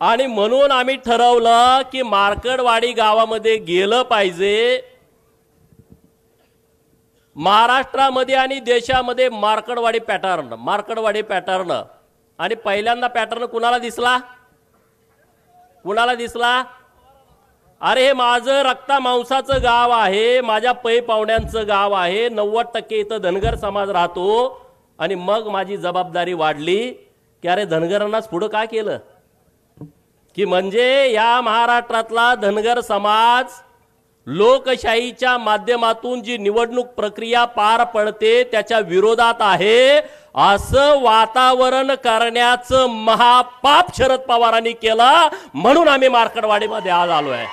आणि म्हणून आम्ही ठरवलं की मार्कडवाडी गावामध्ये गेलं पाहिजे। महाराष्ट्रामध्ये आणि देशामध्ये मार्कडवाडी पॅटर्न आणि पहिल्यांदा पॅटर्न कुणाला दिसला? अरे हे माझं रक्ता मांसाचं गाव आहे, माझ्या पै पाहुण्यांचं गाव आहे, 90% इथं धनगर समाज राहतो। आणि मग माझी जबाबदारी वाढली की अरे धनगरांनाच पुढे का केलं, की म्हणजे या महाराष्ट्रातला धनगर समाज लोकशाहीच्या माध्यमातून जी निवडणूक प्रक्रिया पार पडते त्याच्या विरोधात आहे असं वातावरण करण्याचं महापाप शरद पवारांनी केलं। म्हणून आम्ही मार्कडवाडीमध्ये आज आलोय।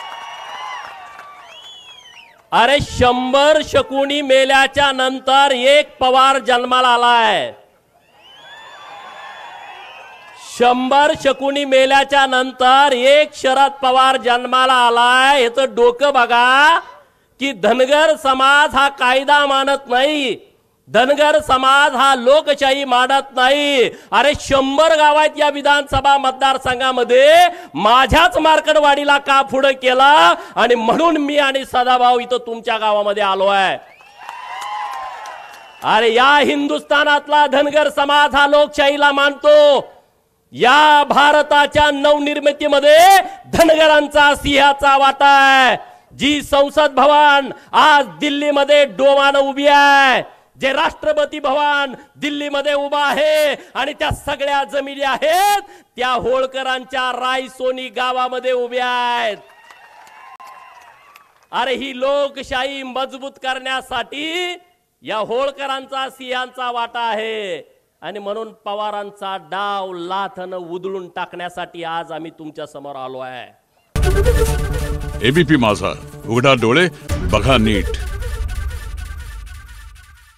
अरे 100 शकुनी मेल्याच्या नंतर एक पवार जन्माला आलाय। 100 शकुनी मेल्याच्या नंतर एक शरद पवार जन्माला आलाय। याचं डोकं बघा की धनगर समाज हा कायदा मानत नाही, धनगर समाज हा लोकशाही मानत नाही। अरे 100 गावात या विधानसभा मतदारसंघामध्ये माझ्याच मार्कडवाडीला का पुढे केला, आणि म्हणून मी आणि सदाभाऊ इथं तुमच्या गावामध्ये आलो आहे। अरे या हिंदुस्थानातला धनगर समाज हा लोकशाहीला मानतो। या भारताच्या नवनिर्मितीमध्ये धनगरांचा सिंहाचा वाटा आहे। जी संसद भवन आज दिल्लीमध्ये डोमानं उभी आहे, जे राष्ट्रपती भवन दिल्लीमध्ये उभा आहे, आणि त्या सगळ्या जमिनी आहेत त्या होळकरांच्या रायसोनी गावामध्ये उभ्या आहेत। अरे ही लोकशाही मजबूत करण्यासाठी या होळकरांचा सिंहाचा वाटा आहे, आणि म्हणून पवारांचा डाव लाथन उधळून टाकण्यासाठी आज आम्ही तुमच्या समोर आलो आहे। एबीपी माझा, उघडा डोळे बघा नीट।